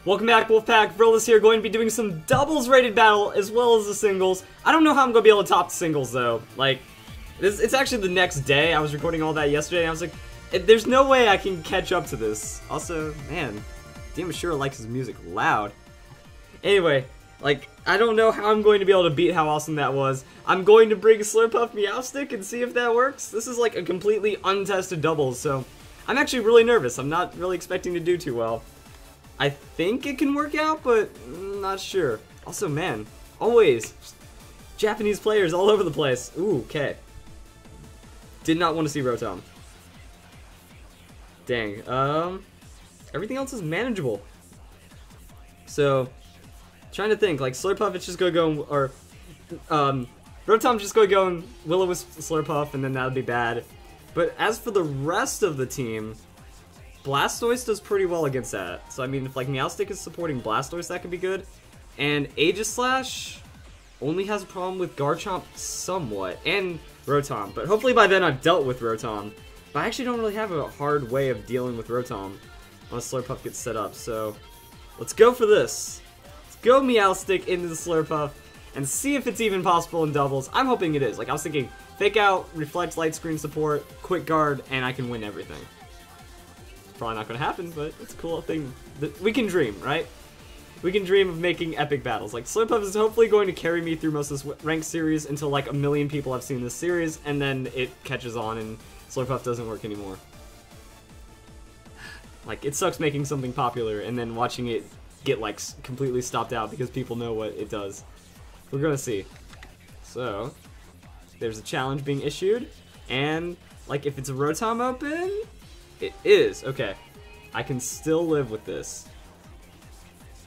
Welcome back, Wolfpack. Vrill here, going to be doing some doubles rated battle as well as the singles. I don't know how I'm going to be able to top the singles though. Like, it's actually the next day. I was recording all that yesterday and I was like, there's no way I can catch up to this. Also, man, damn sure likes his music loud. Anyway, like, I don't know how I'm going to be able to beat how awesome that was. I'm going to bring Slurpuff Meowstick and see if that works. This is like a completely untested doubles, so I'm actually really nervous. I'm not really expecting to do too well. I think it can work out, but I'm not sure. Also, man, always Japanese players all over the place. Ooh, okay. Did not want to see Rotom. Dang. Everything else is manageable. So, trying to think, like Slurpuff, it's just gonna go, or Rotom's just gonna go and Will-O-Wisp Slurpuff, and then that'll be bad. But as for the rest of the team, Blastoise does pretty well against that. So I mean, if like Meowstick is supporting Blastoise, that could be good. And Aegislash only has a problem with Garchomp somewhat, and Rotom. But hopefully by then I've dealt with Rotom. But I actually don't really have a hard way of dealing with Rotom unless Slurpuff gets set up. So let's go for this. Let's go Meowstick into the Slurpuff and see if it's even possible in doubles. I'm hoping it is. Like I was thinking, Fake Out, Reflect, Light Screen support, Quick Guard, and I can win everything. Probably not going to happen, but it's a cool thing. We can dream, right? We can dream of making epic battles. Like, Slurpuff is hopefully going to carry me through most of this ranked series until like 1 million people have seen this series, and then it catches on and Slurpuff doesn't work anymore. Like, it sucks making something popular and then watching it get like completely stopped out because people know what it does. We're going to see. So, there's a challenge being issued, and like if it's a Rotom open, it is. Okay. I can still live with this.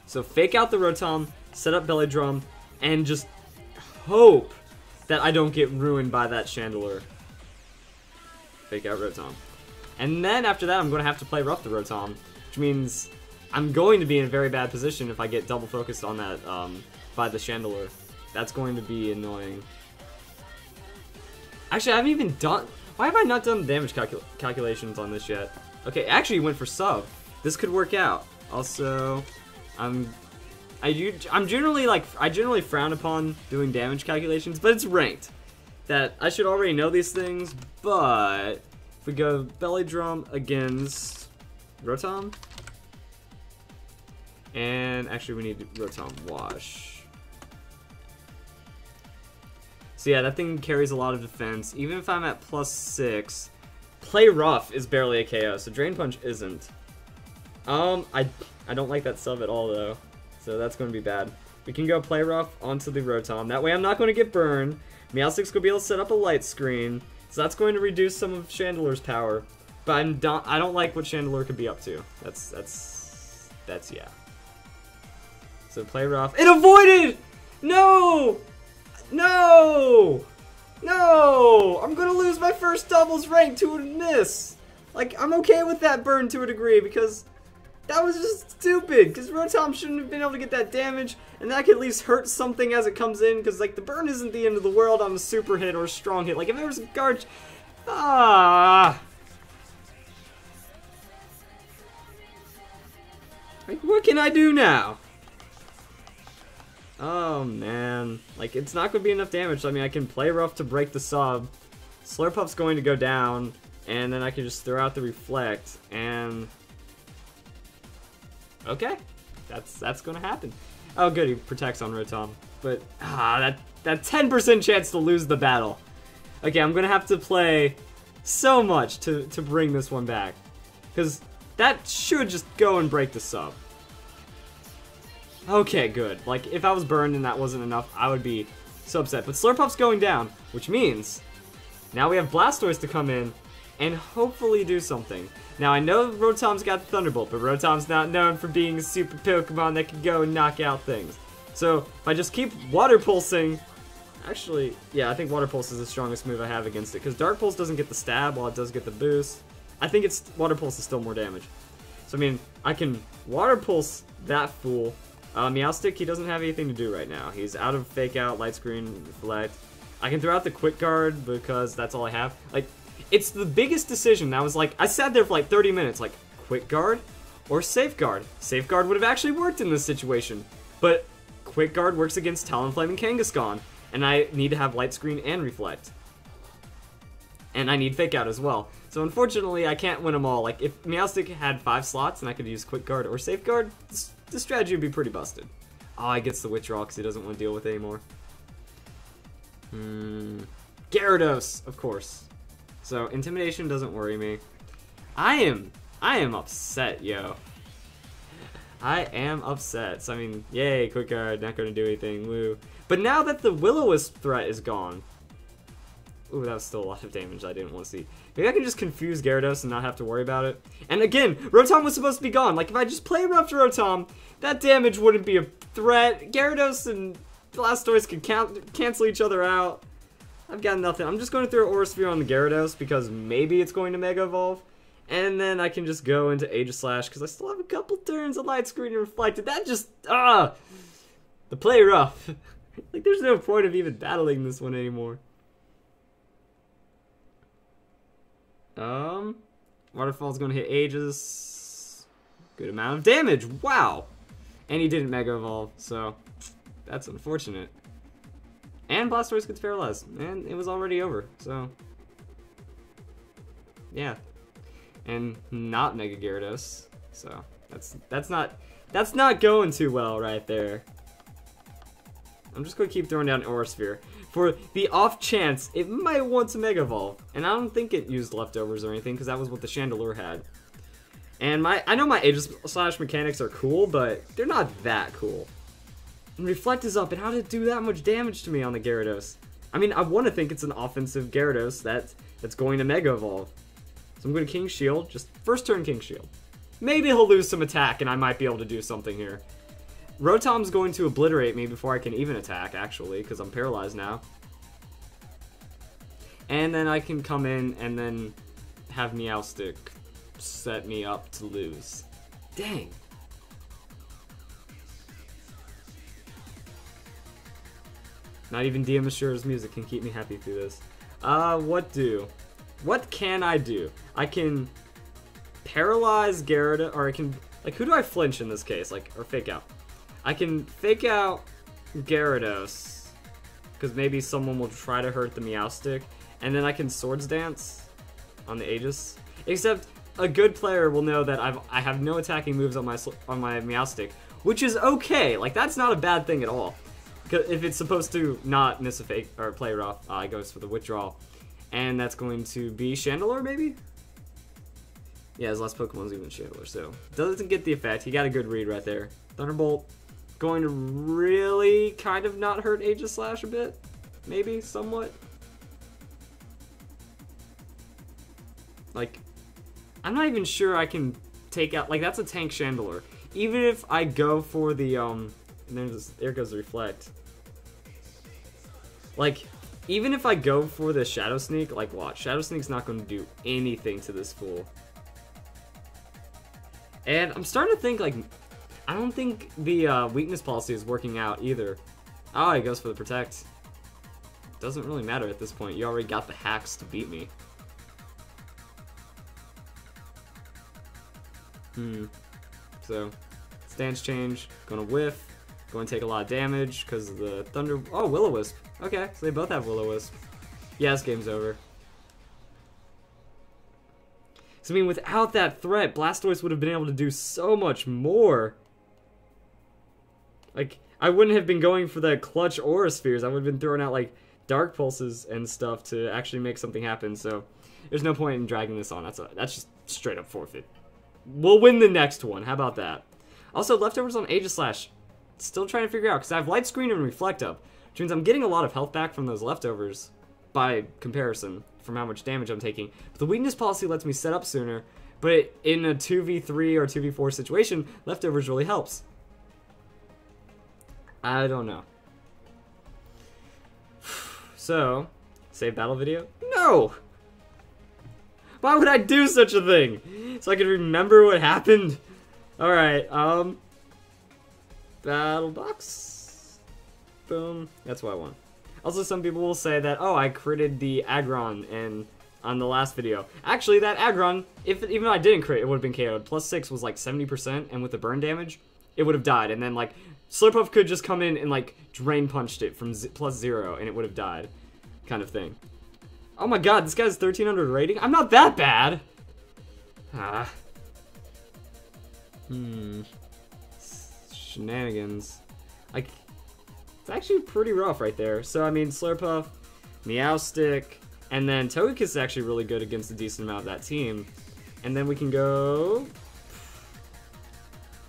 So fake out the Rotom, set up Belly Drum, and just hope that I don't get ruined by that Chandelure. Fake out Rotom. And then after that, I'm going to have to play rough the Rotom, which means I'm going to be in a very bad position if I get double focused on that by the Chandelure. That's going to be annoying. Actually, I haven't even done... Why have I not done damage calculations on this yet? Okay, actually went for sub. This could work out. Also, I generally frown upon doing damage calculations, but it's ranked. That I should already know these things, but if we go Belly Drum against Rotom, and actually we need Rotom Wash. So yeah, that thing carries a lot of defense. Even if I'm at +6, Play Rough is barely a KO, so Drain Punch isn't. I don't like that sub at all though, so that's going to be bad. We can go Play Rough onto the Rotom. That way I'm not going to get burned. Meowstick's going to be able to set up a light screen, so that's going to reduce some of Chandelure's power. But I don't like what Chandelure could be up to. That's yeah. So Play Rough. It avoided! No! No! No! I'm gonna lose my first doubles rank to a miss! Like, I'm okay with that burn to a degree because that was just stupid. Because Rotom shouldn't have been able to get that damage, and that could at least hurt something as it comes in. Because, like, the burn isn't the end of the world on a super hit or a strong hit. Like, if there was a guard. Ah! Like, what can I do now? Oh man, like it's not going to be enough damage, so I mean I can play rough to break the sub, Slurpuff's going to go down, and then I can just throw out the Reflect, and okay, that's going to happen. Oh good, he protects on Rotom, but that 10% chance to lose the battle. Okay, I'm going to have to play so much to bring this one back, because that should just go and break the sub. Okay, good. Like, if I was burned and that wasn't enough, I would be so upset. But Slurpuff's going down, which means now we have Blastoise to come in and hopefully do something. Now, I know Rotom's got Thunderbolt, but Rotom's not known for being a super Pokemon that can go and knock out things. So, if I just keep Water Pulsing... Actually, yeah, I think Water Pulse is the strongest move I have against it, because Dark Pulse doesn't get the stab while it does get the boost. I think Water Pulse is still more damage. So, I mean, I can Water Pulse that fool. Meowstick, he doesn't have anything to do right now. He's out of Fake Out, Light Screen, Reflect. I can throw out the Quick Guard because that's all I have. Like, it's the biggest decision. I was like, I sat there for like 30 minutes, like, Quick Guard or Safeguard. Safeguard would have actually worked in this situation, but Quick Guard works against Talonflame and Kangaskhan, and I need to have Light Screen and Reflect. And I need Fake Out as well. So unfortunately, I can't win them all. Like, if Meowstic had 5 slots and I could use Quick Guard or Safeguard, this strategy would be pretty busted. Oh, he gets the Withdraw because he doesn't want to deal with it anymore. Gyarados, of course. So, Intimidation doesn't worry me. I am upset, yo. I am upset. So, I mean, yay, Quick Guard, not going to do anything, woo. But now that the Will-O-Wisp threat is gone... Ooh, that was still a lot of damage I didn't want to see. Maybe I can just confuse Gyarados and not have to worry about it. And again, Rotom was supposed to be gone. Like, if I just play Rough to Rotom, that damage wouldn't be a threat. Gyarados and Blastoise could cancel each other out. I've got nothing. I'm just going to throw Aura Sphere on the Gyarados because maybe it's going to Mega Evolve. And then I can just go into Aegislash because I still have a couple turns of Light Screen and Reflected. That just, the play rough. Like, there's no point of even battling this one anymore. Waterfall's gonna hit Aegis. Good amount of damage. Wow. And he didn't Mega Evolve, so that's unfortunate. And Blastoise gets paralyzed, and it was already over, so yeah. And not Mega Gyarados, so that's not going too well right there. I'm just gonna keep throwing down Aura Sphere for the off chance it might want to Mega Evolve. And I don't think it used leftovers or anything because that was what the Chandelure had. And I know my Aegislash mechanics are cool, but they're not that cool. And Reflect is up, and how did it do that much damage to me on the Gyarados? I mean, I want to think it's an offensive Gyarados that's going to Mega Evolve. So I'm going to King Shield, just first turn King Shield. Maybe he'll lose some attack and I might be able to do something here. Rotom's going to obliterate me before I can even attack, actually, because I'm paralyzed now. And then I can come in and then have Meowstic set me up to lose. Dang. Not even DM Assure's music can keep me happy through this. What can I do? I can paralyze Gyarados, or I can, like, who do I flinch in this case? Like, or Fake Out. I can Fake Out Gyarados, because maybe someone will try to hurt the Meowstic, and then I can Swords Dance on the Aegis. Except a good player will know that I have no attacking moves on my Meowstic, which is okay. Like, that's not a bad thing at all. Because if it's supposed to not miss a fake or play rough, it goes for the Withdrawal, and that's going to be Chandelure, maybe. Yeah, his last Pokemon's even Chandelure, so doesn't get the effect. He got a good read right there. Thunderbolt. Going to really kind of not hurt Aegislash a bit? Maybe, somewhat? Like, I'm not even sure I can take out, like, that's a tank Chandelure. Even if I go for the, and there goes the Reflect. Like, even if I go for the Shadow Sneak, like, watch, Shadow Sneak's not going to do anything to this fool. And I'm starting to think, like, I don't think the weakness policy is working out either. Oh, he goes for the Protect. Doesn't really matter at this point. You already got the hacks to beat me. So, stance change. Gonna whiff. Going to take a lot of damage because of the Thunder... Oh, Will-O-Wisp. Okay, so they both have Will-O-Wisp. Yeah, this game's over. So, I mean, without that threat, Blastoise would have been able to do so much more. Like, I wouldn't have been going for the clutch Aura Spheres. I would have been throwing out, like, Dark Pulses and stuff to actually make something happen. So, there's no point in dragging this on. That's just straight up forfeit. We'll win the next one. How about that? Also, leftovers on Aegislash. Still trying to figure out, because I have Light Screen and Reflect up, which means I'm getting a lot of health back from those leftovers by comparison from how much damage I'm taking. But the weakness policy lets me set up sooner, but in a 2v3 or 2v4 situation, leftovers really helps. I don't know. So, save battle video? No! Why would I do such a thing? So I could remember what happened? Alright, Battle box. Boom. That's what I want. Also, some people will say that, oh, I critted the Aggron and on the last video. Actually, that Aggron, even though I didn't crit, it would have been KO'd. +6 was like 70%, and with the burn damage, it would have died. And then like Slurpuff could just come in and like drain punched it from +0, and it would have died, kind of thing. Oh my god, this guy's 1300 rating? I'm not that bad! Ah. Shenanigans. Like, it's actually pretty rough right there. So, I mean, Slurpuff, Meowstic, and then Togekiss is actually really good against a decent amount of that team. And then we can go...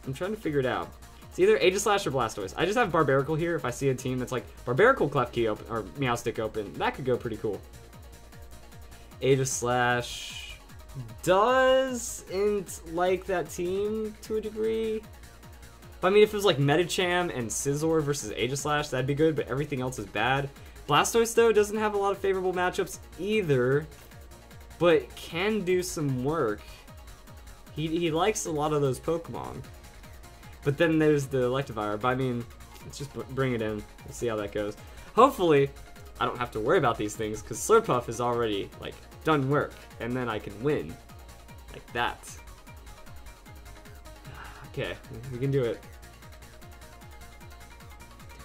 I'm trying to figure it out. It's either Aegislash or Blastoise. I just have Barbaracle here. If I see a team that's like Barbaracle Klefki open, or Meowstic open, that could go pretty cool. Aegislash doesn't like that team to a degree. But I mean, if it was like Medicham and Scizor versus Aegislash, that'd be good, but everything else is bad. Blastoise, though, doesn't have a lot of favorable matchups either, but can do some work. He likes a lot of those Pokemon. But then there's the Electivire, but I mean, let's just bring it in. We'll see how that goes. Hopefully, I don't have to worry about these things, because Slurpuff is already, like, done work, and then I can win. Like that. Okay, we can do it.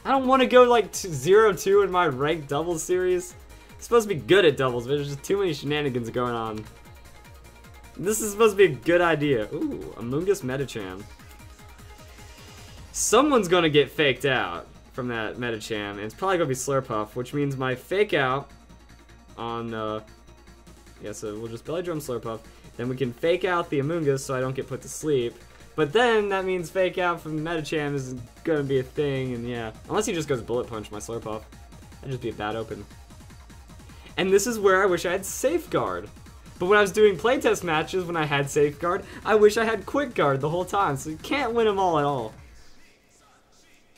I don't want to go like 0-2 in my ranked doubles series. I'm supposed to be good at doubles, but there's just too many shenanigans going on. This is supposed to be a good idea. Ooh, Amoonguss Medicham. Someone's gonna get faked out from that Medicham, and it's probably gonna be Slurpuff, which means my fake out on, yeah, so we'll just belly drum Slurpuff. Then we can fake out the Amoonguss so I don't get put to sleep. But then that means fake out from Medicham is gonna be a thing, and yeah. Unless he just goes Bullet Punch my Slurpuff. That'd just be a bad open. And this is where I wish I had Safeguard. But when I was doing playtest matches, when I had Safeguard, I wish I had Quick Guard the whole time, so you can't win them all at all.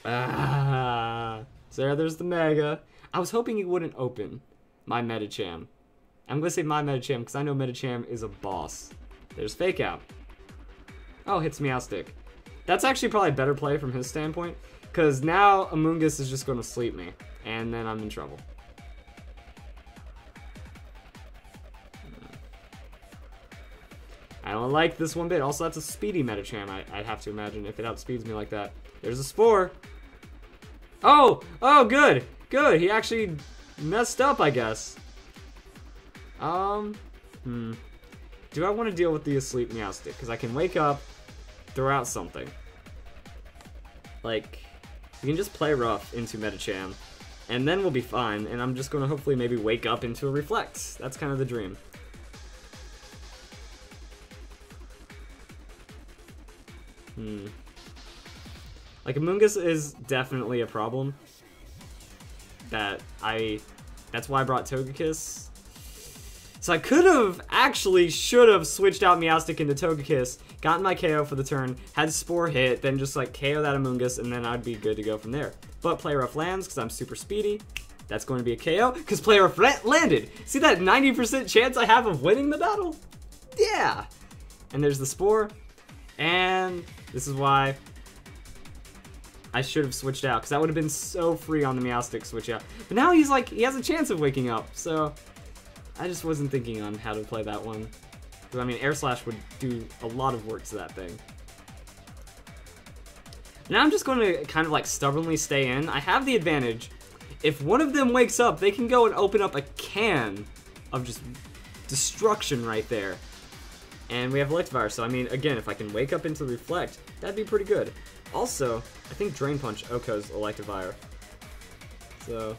Ah, so there's the Mega. I was hoping he wouldn't open my Medicham. I'm gonna say my Medicham because I know Medicham is a boss. There's Fake Out. Oh, hits Meowstic. That's actually probably a better play from his standpoint, because now Amoonguss is just gonna sleep me, and then I'm in trouble. I don't like this one bit. Also, that's a speedy Medicham, I'd have to imagine, if it outspeeds me like that. There's a Spore. Oh! Oh, good! Good! He actually messed up, I guess. Do I want to deal with the asleep Meowstic? Because I can wake up, throw out something. Like, we can just play rough into Medicham, and then we'll be fine, and I'm just going to hopefully maybe wake up into a Reflect. That's kind of the dream. Like, Amoonguss is definitely a problem. That's why I brought Togekiss. So I should have switched out Meowstic into Togekiss, gotten my KO for the turn, had Spore hit, then just like KO that Amoonguss, and then I'd be good to go from there. But Play Rough lands, because I'm super speedy. That's going to be a KO, because Play Rough landed! See that 90% chance I have of winning the battle? Yeah! And there's the Spore, and this is why I should have switched out, because that would have been so free on the Meowstic switch out. But now he's like, he has a chance of waking up, so I just wasn't thinking on how to play that one. Because, I mean, Air Slash would do a lot of work to that thing. Now I'm just going to kind of like stubbornly stay in. I have the advantage. If one of them wakes up, they can go and open up a can of just destruction right there. And we have Electivire, so I mean, again, if I can wake up into Reflect, that'd be pretty good. Also, I think Drain Punch Oko's Electivire. So,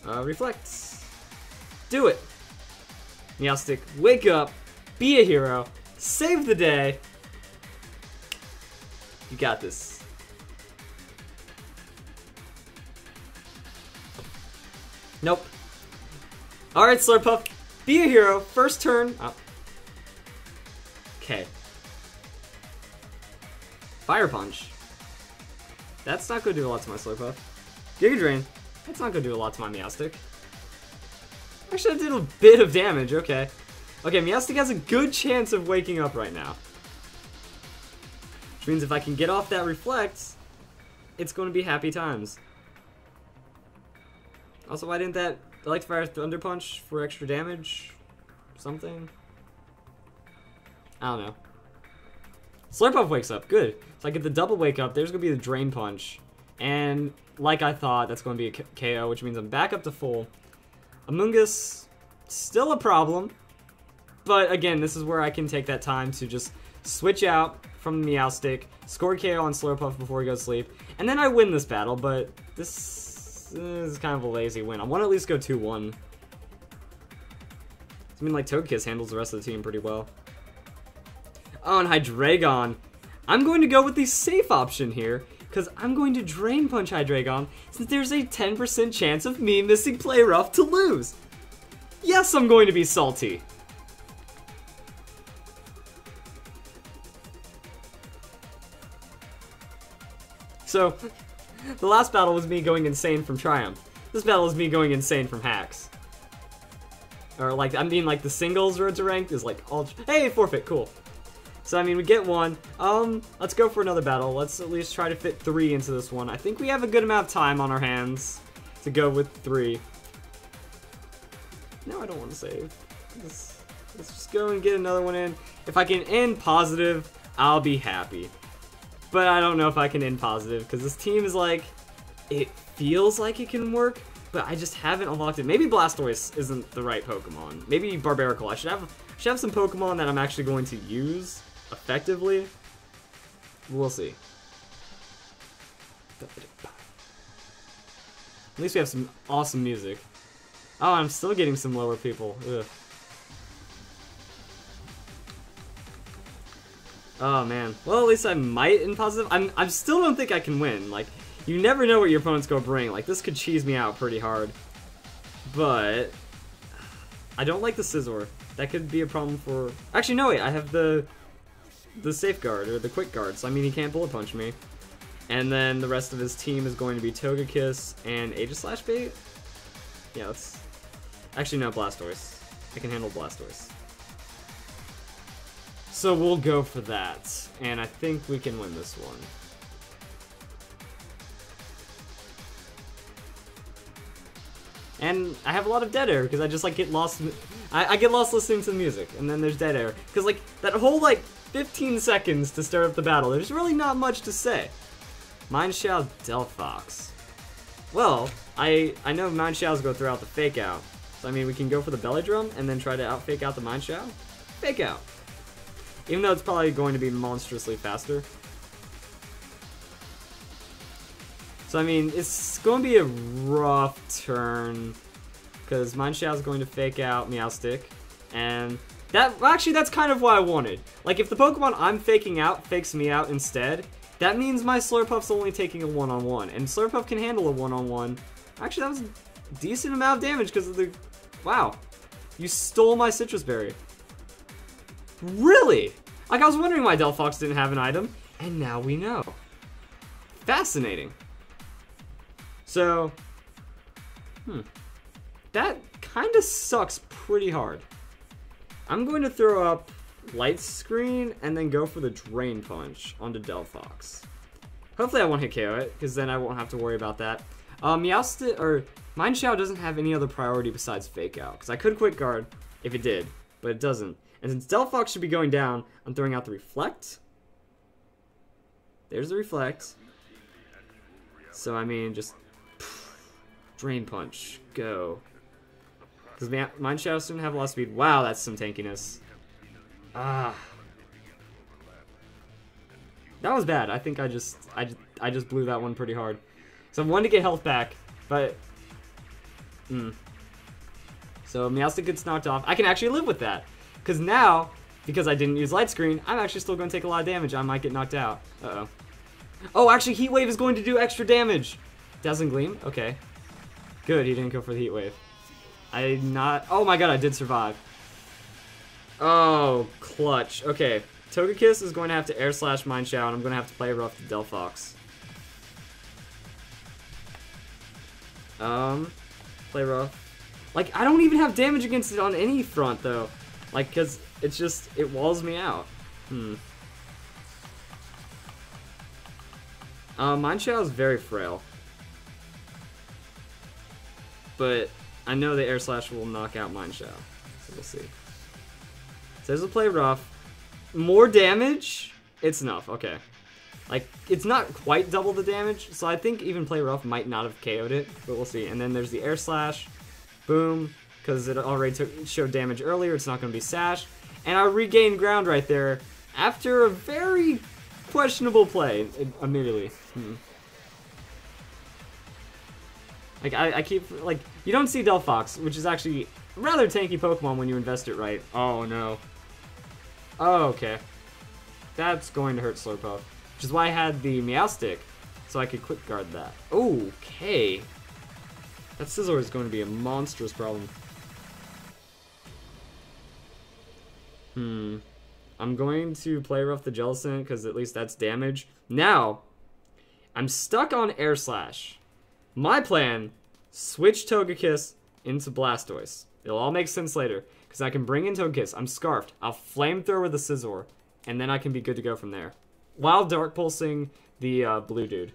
Reflect. Do it! Meowstic, wake up, be a hero, save the day. You got this. Nope. Alright, Slurpuff, be a hero, first turn. Oh. Okay. Fire Punch. That's not gonna do a lot to my Slurpuff. Giga Drain. That's not gonna do a lot to my Meowstic. Actually, I did a bit of damage, okay. Okay, Meowstic has a good chance of waking up right now. Which means if I can get off that Reflect, it's going to be happy times. Also, why didn't that Electivire Thunder Punch for extra damage? something? I don't know. Slurpuff wakes up. Good. So I get the double wake up. There's going to be the Drain Punch. And like I thought, that's going to be a KO, which means I'm back up to full. Amoonguss, still a problem. But again, this is where I can take that time to just switch out from the Meowstic, score KO on Slurpuff before he goes to sleep. And then I win this battle, but this is kind of a lazy win. I want to at least go 2-1. I mean, like, Togekiss handles the rest of the team pretty well. Oh, and Hydreigon. I'm going to go with the safe option here, because I'm going to Drain Punch Hydreigon, since there's a 10% chance of me missing Play Rough to lose. Yes, I'm going to be salty. So, the last battle was me going insane from Triumph. This battle is me going insane from Hacks. Or, like, I mean, like, the singles road to ranked is, like, all... Hey, forfeit, cool. So, I mean, we get one. Let's go for another battle. Let's at least try to fit 3 into this one. I think we have a good amount of time on our hands to go with 3. No, I don't want to save. Let's just go and get another one in. If I can end positive, I'll be happy. But I don't know if I can end positive, because this team is like... It feels like it can work, but I just haven't unlocked it. Maybe Blastoise isn't the right Pokemon. Maybe Barbaracle. I should have some Pokemon that I'm actually going to use effectively. We'll see. At least we have some awesome music. Oh, I'm still getting some lower people. Ugh. Oh man. Well, at least I might in positive. I still don't think I can win. Like, you never know what your opponent's gonna bring. Like, this could cheese me out pretty hard. But I don't like the Scizor. That could be a problem for... Actually, no, wait. I have the Safeguard, or the Quick Guard. So, I mean, he can't Bullet Punch me. And then the rest of his team is going to be Togekiss and Aegislash Bait. Yeah, let's... Actually, no, Blastoise. I can handle Blastoise. So we'll go for that. And I think we can win this one. And I have a lot of dead air because I just like get lost. I get lost listening to the music, and then there's dead air because like that whole like 15 seconds to start up the battle. There's really not much to say. Mineshaw, Delphox. Well, I know Mineshaws go throughout the Fake Out, so I mean we can go for the Belly Drum and then try to out Fake Out the Mineshaw. Fake Out. Even though it's probably going to be monstrously faster. So, I mean, it's going to be a rough turn, because Mineshaw is going to Fake Out Meowstic, and that, actually, that's kind of what I wanted. Like, if the Pokemon I'm faking out fakes me out instead, that means my Slurpuff's only taking a one-on-one, and Slurpuff can handle a one-on-one. Actually, that was a decent amount of damage, because of the, wow, you stole my Citrus Berry. Really? Like, I was wondering why Delphox didn't have an item, and now we know. Fascinating. So, that kind of sucks pretty hard. I'm going to throw up Light Screen and then go for the Drain Punch onto Delphox. Hopefully I won't hit KO it, because then I won't have to worry about that. Meowstic, or Mineshaw doesn't have any other priority besides Fake Out, because I could Quick Guard if it did, but it doesn't. And since Delphox should be going down, I'm throwing out the Reflect. There's the Reflect. So, I mean, just... Drain Punch. Go. Because Mineshaw doesn't have a lot of speed. Wow, that's some tankiness. Ah. That was bad. I think I just blew that one pretty hard. So I wanted to get health back, but... So Meowstic gets knocked off. I can actually live with that. Because now, because I didn't use Light Screen, I'm actually still going to take a lot of damage. I might get knocked out. Uh-oh. Oh, actually, Heat Wave is going to do extra damage. Dazzling Gleam? Okay. Good, he didn't go for the Heat Wave. Oh my god, I did survive. Oh, clutch. Okay, Togekiss is going to have to Air Slash Mineshaw, and I'm going to have to play rough to Delphox. Play rough. Like, I don't even have damage against it on any front, though. Like, because it's just, it walls me out. Mineshaw is very frail. But I know the Air Slash will knock out Mineshaw. So we'll see. There's a play rough. More damage? It's enough, okay. Like, it's not quite double the damage, so I think even play rough might not have KO'd it, but we'll see. And then there's the air slash. Boom. Because it already showed damage earlier, it's not going to be sash. And I regained ground right there after a very questionable play immediately. Like, I keep, like, you don't see Delphox, which is actually a rather tanky Pokemon when you invest it right. Oh, no. Oh, okay. That's going to hurt Slurpuff. Which is why I had the Meowstic, so I could quick guard that. Okay. That Scizor is going to be a monstrous problem. I'm going to play rough the Jellicent, because at least that's damage. Now, I'm stuck on Air Slash. My plan, switch Togekiss into Blastoise. It'll all make sense later, because I can bring in Togekiss. I'm Scarfed. I'll Flamethrower the Scizor, and then I can be good to go from there. While Dark Pulsing the blue dude.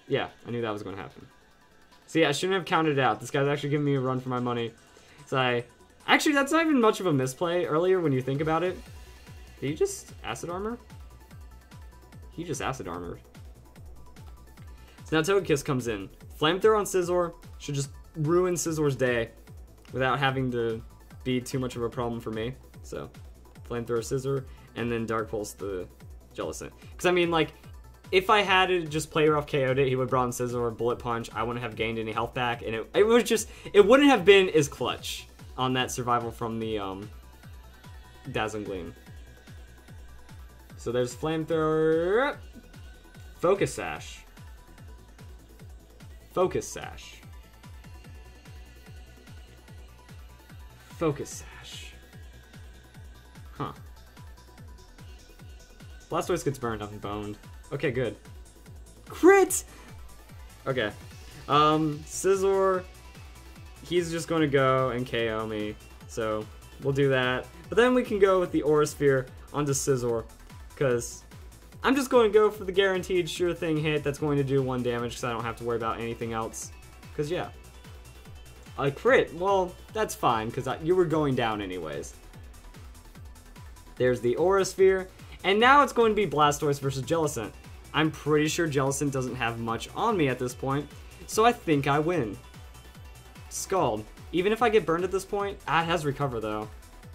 Yeah, I knew that was going to happen. See, I shouldn't have counted it out. This guy's actually giving me a run for my money. So actually, that's not even much of a misplay earlier when you think about it. Did he just Acid Armor? He just Acid Armored. So now Togekiss comes in. Flamethrower on Scizor should just ruin Scizor's day without having to be too much of a problem for me. So, Flamethrower Scizor, and then Dark Pulse the Jellicent. Because, I mean, like, if I had to just play rough KO'd it, he would brought in Scizor, Bullet Punch, I wouldn't have gained any health back, and it was just, it wouldn't have been as clutch on that survival from the Dazzling Gleam. So there's Flamethrower, Focus Sash. Focus Sash. Focus Sash. Huh. Blastoise gets burned up and boned. Okay, good. Crit! Okay. Scizor, he's just going to go and KO me. So, we'll do that. But then we can go with the Aura Sphere onto Scizor. Because I'm just going to go for the guaranteed sure thing hit that's going to do 1 damage because I don't have to worry about anything else. Because, yeah. A crit, well, that's fine because you were going down anyways. There's the Aura Sphere. And now it's going to be Blastoise versus Jellicent. I'm pretty sure Jellicent doesn't have much on me at this point, so I think I win. Scald. Even if I get burned at this point, it has Recover though.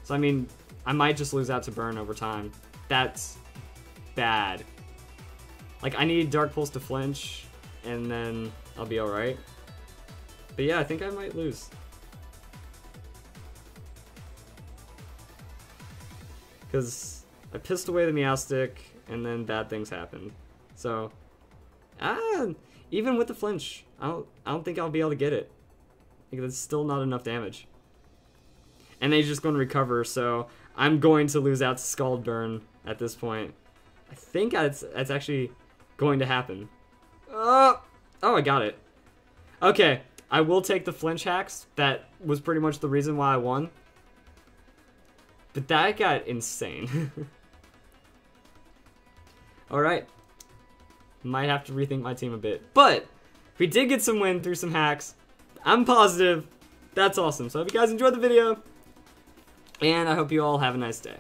So I mean, I might just lose out to burn over time. That's bad. Like, I need Dark Pulse to flinch, and then I'll be alright. But yeah, I think I might lose. Because I pissed away the Meowstic, and then bad things happened. So, even with the flinch, I don't think I'll be able to get it. I think that's still not enough damage. And they're just going to recover, so I'm going to lose out to Scald Burn at this point. I think that's actually going to happen. Oh, I got it. Okay, I will take the flinch hacks. That was pretty much the reason why I won. But that got insane. Alright. Might have to rethink my team a bit. But, we did get some win through some hacks. I'm positive. That's awesome. So I hope you guys enjoyed the video. And I hope you all have a nice day.